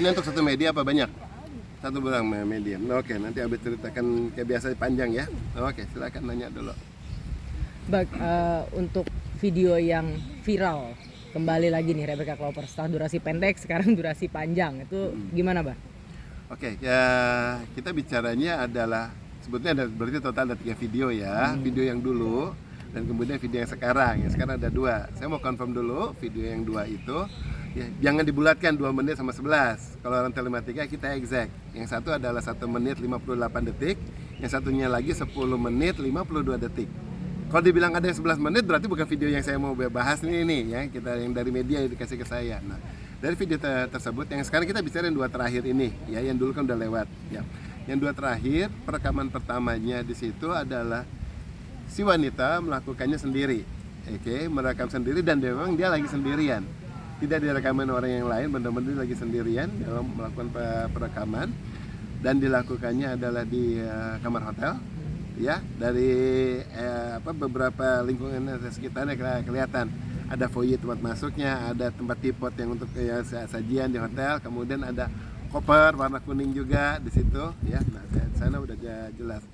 Ini untuk satu media apa banyak? Satu barang media. Oke, nanti Abis ceritakan kayak biasa panjang ya. Oke, silakan nanya dulu. Untuk video yang viral, kembali lagi nih Rebecca Clover, setelah durasi pendek sekarang durasi panjang, itu gimana Bah? Oke, ya kita bicaranya adalah sebetulnya ada berarti total ada 3 video ya. Video yang dulu dan kemudian video yang sekarang. Yang sekarang ada 2. Saya mau confirm dulu video yang 2 itu ya, jangan dibulatkan 2 menit sama 11. Kalau orang telematika kita exact. Yang satu adalah 1 menit 58 detik, yang satunya lagi 10 menit 52 detik. Kalau dibilang ada yang 11 menit berarti bukan video yang saya mau bahas nih ya, kita yang dari media yang dikasih ke saya. Nah, dari video tersebut yang sekarang kita bicara yang 2 terakhir ini ya, yang dulu kan udah lewat ya. Yang 2 terakhir, perekaman pertamanya di situ adalah si wanita melakukannya sendiri. Oke, merekam sendiri dan memang dia lagi sendirian. Tidak direkaman orang yang lain, benar-benar lagi sendirian dalam melakukan perekaman, dan dilakukannya adalah di kamar hotel. Ya, dari beberapa lingkungan sekitarnya kelihatan ada foyer tempat masuknya, ada tempat tipot yang untuk sajian di hotel, kemudian ada koper warna kuning juga di situ ya. Nah, di sana udah jelas.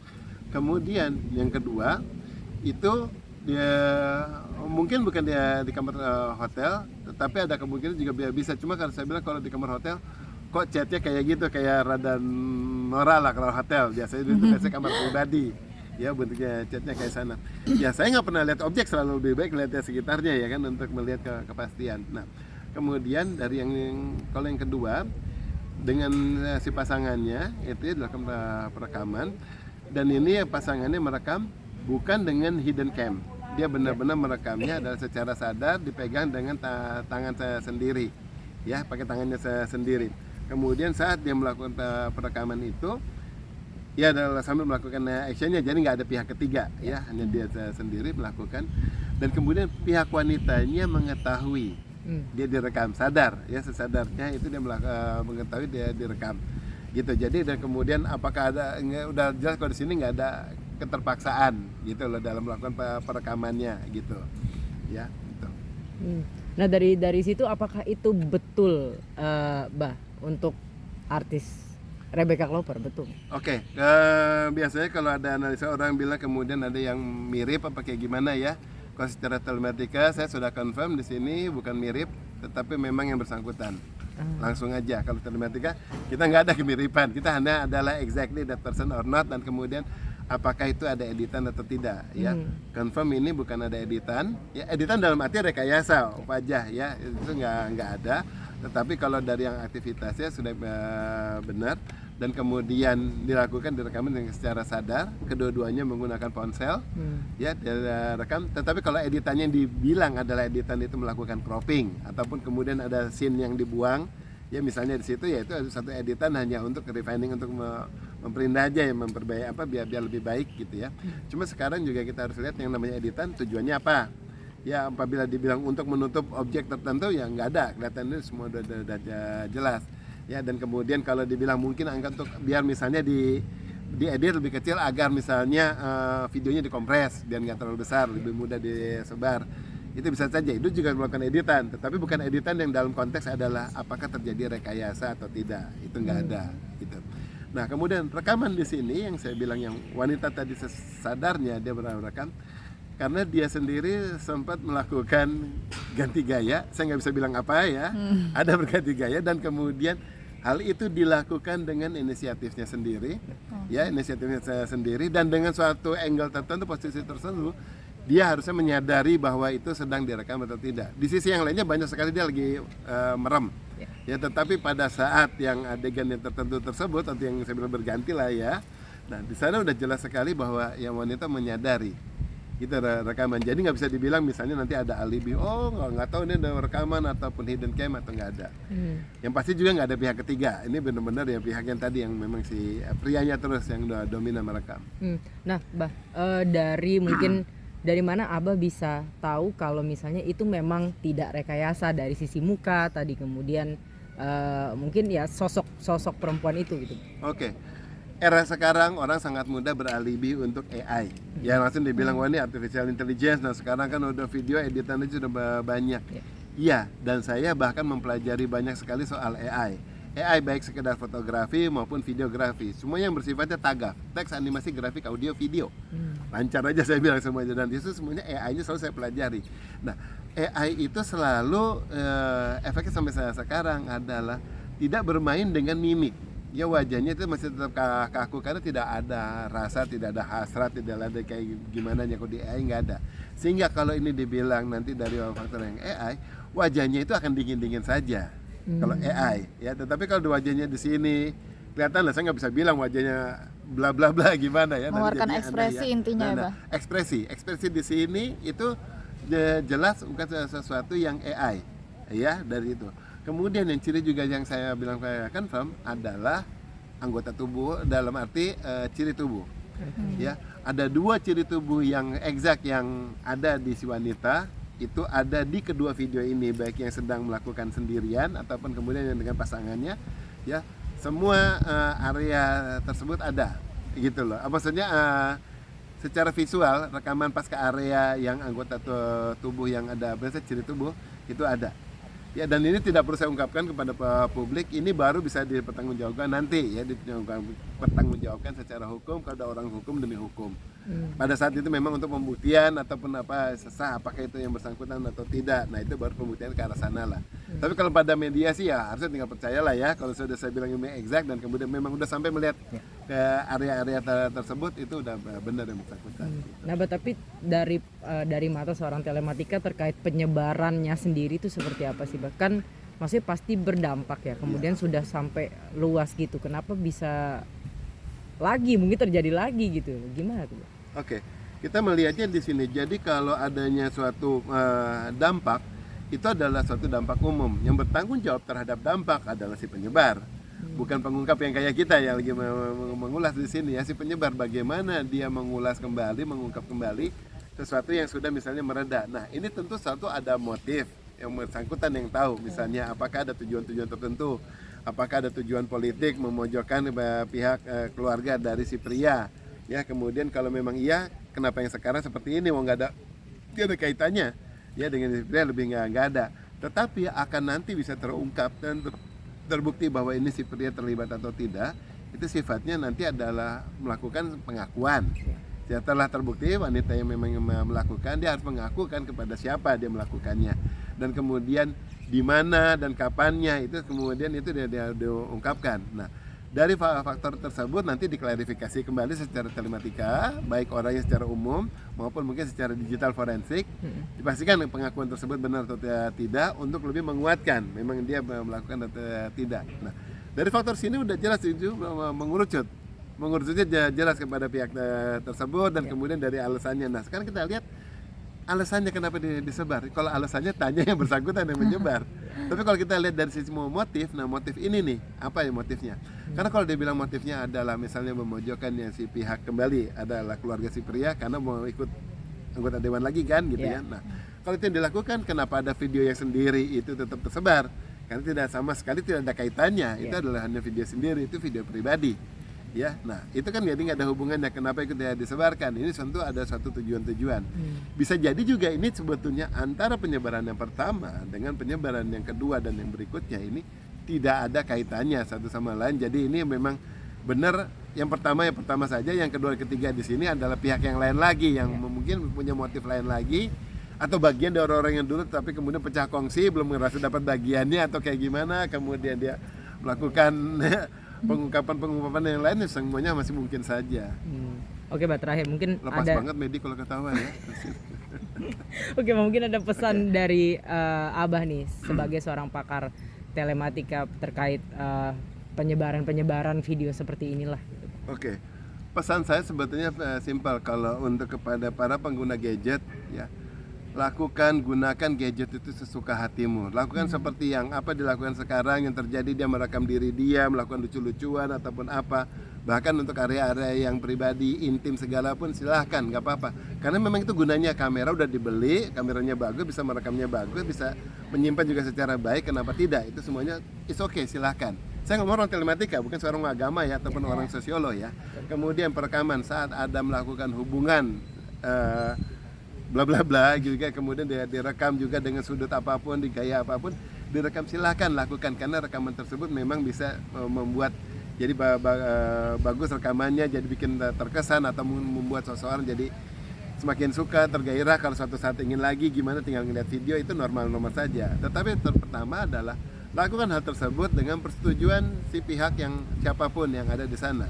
Kemudian yang kedua itu dia mungkin bukan dia di kamar hotel, tetapi ada kemungkinan juga bisa. Cuma kalau saya bilang kalau di kamar hotel kok chatnya kayak gitu, kayak rada norak lah kalau hotel. Biasanya itu biasanya kamar pribadi ya, bentuknya chatnya kayak sana. Ya saya nggak pernah lihat objek, selalu lebih baik lihat sekitarnya ya kan, untuk melihat kepastian. Nah kemudian dari yang kalau yang kedua dengan si pasangannya itu ya dilakukan perekaman, dan ini pasangannya merekam bukan dengan hidden cam. Dia benar-benar merekamnya adalah secara sadar, dipegang dengan tangan saya sendiri ya, pakai tangannya saya sendiri. Kemudian saat dia melakukan perekaman itu ya adalah sambil melakukan actionnya, jadi nggak ada pihak ketiga ya, hanya dia sendiri melakukan. Dan kemudian pihak wanitanya mengetahui dia direkam, sadar ya, sesadarnya itu dia mengetahui dia direkam gitu. Jadi dan kemudian apakah ada, udah jelas kalau di sini nggak ada keterpaksaan gitu loh dalam melakukan perekamannya gitu ya gitu. Nah dari situ apakah itu betul Bah untuk artis Rebecca Clover, betul? Oke, biasanya kalau ada analisa orang bilang kemudian ada yang mirip apa kayak gimana ya. Kalau secara telematika saya sudah confirm di sini bukan mirip, tetapi memang yang bersangkutan. Langsung aja, kalau telematika kita nggak ada kemiripan, kita hanya adalah exactly that person or not, dan kemudian apakah itu ada editan atau tidak ya. Confirm ini bukan ada editan ya, editan dalam arti rekayasa wajah ya, itu nggak ada. Tetapi kalau dari yang aktivitasnya sudah benar dan kemudian dilakukan direkaman dengan secara sadar, kedua-duanya menggunakan ponsel ya direkam. Tetapi kalau editannya dibilang adalah editan itu melakukan cropping ataupun kemudian ada scene yang dibuang ya, misalnya di situ ya, itu satu editan hanya untuk refining, untuk memperindah aja ya, memperbaiki biar lebih baik gitu ya. Cuma sekarang juga kita harus lihat yang namanya editan tujuannya apa ya. Apabila dibilang untuk menutup objek tertentu ya nggak ada, kelihatannya semua udah jelas ya. Dan kemudian kalau dibilang mungkin angka untuk biar misalnya diedit lebih kecil agar misalnya videonya dikompres biar nggak terlalu besar, lebih mudah disebar, itu bisa saja, itu juga melakukan editan. Tetapi bukan editan yang dalam konteks adalah apakah terjadi rekayasa atau tidak, itu nggak ada gitu. Nah kemudian rekaman di sini yang saya bilang yang wanita tadi sadarnya dia merekam karena dia sendiri sempat melakukan ganti gaya, saya nggak bisa bilang apa ya, ada berganti gaya, dan kemudian hal itu dilakukan dengan inisiatifnya sendiri, ya inisiatifnya saya sendiri, dan dengan suatu angle tertentu, posisi tertentu, dia harusnya menyadari bahwa itu sedang direkam atau tidak. Di sisi yang lainnya banyak sekali dia lagi merem, ya tetapi pada saat yang adegan yang tertentu tersebut atau yang saya bilang berganti lah ya, nah di sana udah jelas sekali bahwa yang wanita menyadari itu rekaman. Jadi nggak bisa dibilang misalnya nanti ada alibi, oh nggak tahu ini ada rekaman ataupun hidden cam atau nggak ada. Yang pasti juga nggak ada pihak ketiga. Ini benar-benar ya pihak yang tadi yang memang si prianya terus yang udah dominan merekam. Nah Bah, dari mungkin dari mana Abah bisa tahu kalau misalnya itu memang tidak rekayasa dari sisi muka tadi, kemudian mungkin ya sosok perempuan itu gitu? Oke. Era sekarang orang sangat mudah beralibi untuk AI. Ya langsung dibilang wah ini artificial intelligence. Nah sekarang kan udah video editannya sudah banyak. Iya, dan saya bahkan mempelajari banyak sekali soal AI. AI baik sekedar fotografi maupun videografi, semuanya yang bersifatnya tagaf, teks, animasi, grafik, audio, video. Lancar aja saya bilang semuanya, dan itu semuanya AI-nya selalu saya pelajari. Nah, AI itu selalu efeknya sampai sekarang adalah tidak bermain dengan mimik. Ya wajahnya itu masih tetap kaku karena tidak ada rasa, tidak ada hasrat, tidak ada kayak gimana nya. Kalau di AI nggak ada. Sehingga kalau ini dibilang nanti dari faktor yang AI, wajahnya itu akan dingin-dingin saja. Kalau AI ya, tetapi kalau wajahnya di sini kelihatan lah, saya nggak bisa bilang wajahnya bla bla bla gimana ya. Mengeluarkan ekspresi ya. Intinya ya, Pak. Ekspresi di sini itu jelas bukan sesuatu yang AI ya, dari itu. Kemudian yang ciri juga yang saya bilang saya confirm adalah anggota tubuh, dalam arti ciri tubuh. Ya, ada 2 ciri tubuh yang exact yang ada di si wanita, itu ada di kedua video ini, baik yang sedang melakukan sendirian ataupun kemudian yang dengan pasangannya. Ya, semua area tersebut ada, gitu loh. Maksudnya secara visual rekaman pas ke area yang anggota tubuh yang ada, biasanya ciri tubuh itu ada. Ya, dan ini tidak perlu saya ungkapkan kepada publik, ini baru bisa dipertanggungjawabkan nanti ya, dipertanggungjawabkan secara hukum kalau orang hukum demi hukum. Pada saat itu memang untuk pembuktian ataupun apa sesah apakah itu yang bersangkutan atau tidak. Nah, itu baru pembuktian ke arah sana lah. Tapi kalau pada mediasi ya harusnya tinggal percayalah ya, kalau sudah saya bilang ini exact dan kemudian memang udah sampai melihat ke area-area tersebut, itu udah benar yang bersangkutan. Nah, tapi dari mata seorang telematika terkait penyebarannya sendiri itu seperti apa sih? Bahkan maksudnya pasti berdampak ya, kemudian sudah sampai luas gitu. Kenapa bisa mungkin terjadi lagi gitu? Gimana tuh? Oke, kita melihatnya di sini. Jadi kalau adanya suatu dampak, itu adalah suatu dampak umum. Yang bertanggung jawab terhadap dampak adalah si penyebar, bukan pengungkap yang kayak kita yang lagi mengulas di sini ya. Si penyebar bagaimana dia mengulas kembali, mengungkap kembali sesuatu yang sudah misalnya mereda. Nah, ini tentu satu ada motif yang bersangkutan yang tahu, misalnya apakah ada tujuan-tujuan tertentu, apakah ada tujuan politik memojokkan pihak keluarga dari si pria. Ya, kemudian kalau memang iya, kenapa yang sekarang seperti ini? Tidak ada kaitannya ya dengan si pria, lebih nggak ada. Tetapi akan nanti bisa terungkap dan terbukti bahwa ini si pria terlibat atau tidak. Itu sifatnya nanti adalah melakukan pengakuan. Setelah terbukti wanita yang memang melakukan, dia harus mengakukan kepada siapa dia melakukannya, dan kemudian di mana dan kapannya, itu kemudian itu dia diungkapkan. Nah, dari faktor tersebut nanti diklarifikasi kembali secara telematika, baik orangnya secara umum maupun mungkin secara digital forensik, dipastikan pengakuan tersebut benar atau tidak, untuk lebih menguatkan memang dia melakukan atau tidak. Nah, dari faktor sini udah jelas itu mengerucutnya jelas kepada pihak tersebut, dan kemudian dari alasannya. Nah, sekarang kita lihat alasannya kenapa disebar. Kalau alasannya tanya yang bersangkutan yang menyebar. Tapi kalau kita lihat dari sisi motif, nah motif ini nih, apa ya motifnya? Karena kalau dia bilang motifnya adalah misalnya memojokkan yang si pihak kembali adalah keluarga si pria karena mau ikut anggota dewan lagi kan gitu ya. Nah, kalau itu yang dilakukan, kenapa ada video yang sendiri itu tetap tersebar? Karena tidak sama sekali tidak ada kaitannya. Itu adalah hanya video sendiri, itu video pribadi. Ya, nah itu kan jadi nggak ada hubungannya kenapa itu disebarkan. Ini tentu ada satu tujuan-tujuan. Bisa jadi juga ini sebetulnya antara penyebaran yang pertama dengan penyebaran yang kedua dan yang berikutnya ini tidak ada kaitannya satu sama lain. Jadi ini memang benar yang pertama saja, yang kedua ketiga di sini adalah pihak yang lain lagi yang mungkin punya motif lain lagi, atau bagian dari orang yang dulu tapi kemudian pecah kongsi, belum merasa dapat bagiannya atau kayak gimana, kemudian dia melakukan pengungkapan yang lain, semuanya masih mungkin saja. Oke, Mbak, terakhir mungkin lepas ada banget Medi kalau ketawa ya. Oke, mungkin ada pesan dari Abah nih sebagai seorang pakar telematika terkait penyebaran video seperti inilah. Oke. Pesan saya sebetulnya simpel, kalau untuk kepada para pengguna gadget ya, gunakan gadget itu sesuka hatimu. Lakukan seperti yang apa dilakukan sekarang, yang terjadi dia merekam diri dia, melakukan lucu-lucuan ataupun apa. Bahkan untuk area-area yang pribadi, intim segala pun silahkan, nggak apa-apa. Karena memang itu gunanya, kamera udah dibeli, kameranya bagus, bisa merekamnya bagus, bisa menyimpan juga secara baik, kenapa tidak? Itu semuanya is okay, silahkan. Saya ngomong orang telematika, bukan seorang agama ya, ataupun orang sosiolog ya. Kemudian perekaman saat ada melakukan hubungan bla bla bla gitu kan, kemudian dia direkam juga dengan sudut apapun, di gaya apapun, direkam, silahkan lakukan, karena rekaman tersebut memang bisa membuat jadi bagus rekamannya, jadi bikin terkesan atau membuat seseorang jadi semakin suka, tergairah. Kalau suatu saat ingin lagi gimana, tinggal ngeliat video, itu normal-normal saja. Tetapi pertama adalah lakukan hal tersebut dengan persetujuan si pihak yang siapapun yang ada di sana.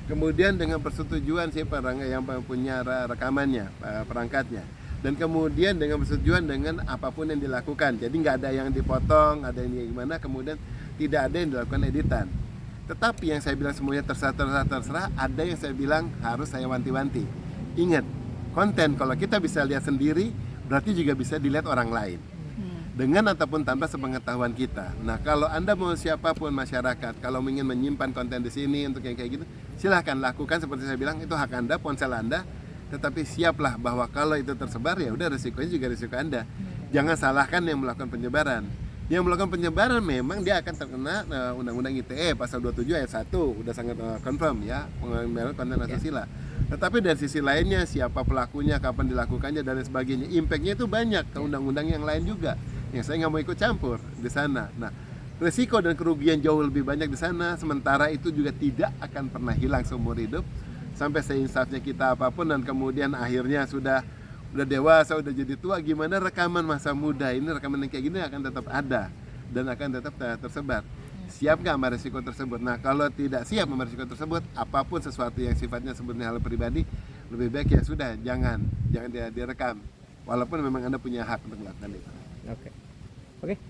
Kemudian dengan persetujuan si yang punya rekamannya, perangkatnya. Dan kemudian dengan persetujuan dengan apapun yang dilakukan. Jadi nggak ada yang dipotong, ada yang gimana, kemudian tidak ada yang dilakukan editan. Tetapi yang saya bilang semuanya terserah, ada yang saya bilang harus saya wanti-wanti. Ingat, konten kalau kita bisa lihat sendiri, berarti juga bisa dilihat orang lain. Dengan ataupun tanpa sepengetahuan kita. Nah, kalau Anda mau siapapun masyarakat, kalau ingin menyimpan konten di sini untuk yang kayak gitu, silahkan lakukan. Seperti saya bilang, itu hak Anda, ponsel Anda. Tetapi siaplah bahwa kalau itu tersebar, ya udah risikonya juga risiko Anda. Jangan salahkan yang melakukan penyebaran. Yang melakukan penyebaran memang dia akan terkena Undang-Undang ITE pasal 27 ayat 1, udah sangat confirm ya, pengembangan konten asusila. Tetapi dari sisi lainnya, siapa pelakunya, kapan dilakukannya, dan lain sebagainya, impact-nya itu banyak ke undang-undang yang lain juga, yang saya nggak mau ikut campur di sana. Nah, risiko dan kerugian jauh lebih banyak di sana, sementara itu juga tidak akan pernah hilang seumur hidup, sampai seinsafnya kita apapun, dan kemudian akhirnya sudah dewasa, udah jadi tua, gimana rekaman masa muda ini, rekaman yang kayak gini akan tetap ada dan akan tetap tersebar. Siap nggak sama risiko tersebut? Nah, kalau tidak siap sama risiko tersebut, apapun sesuatu yang sifatnya sebenarnya hal pribadi, lebih baik ya sudah, jangan direkam, walaupun memang Anda punya hak untuk melakukan itu. Oke.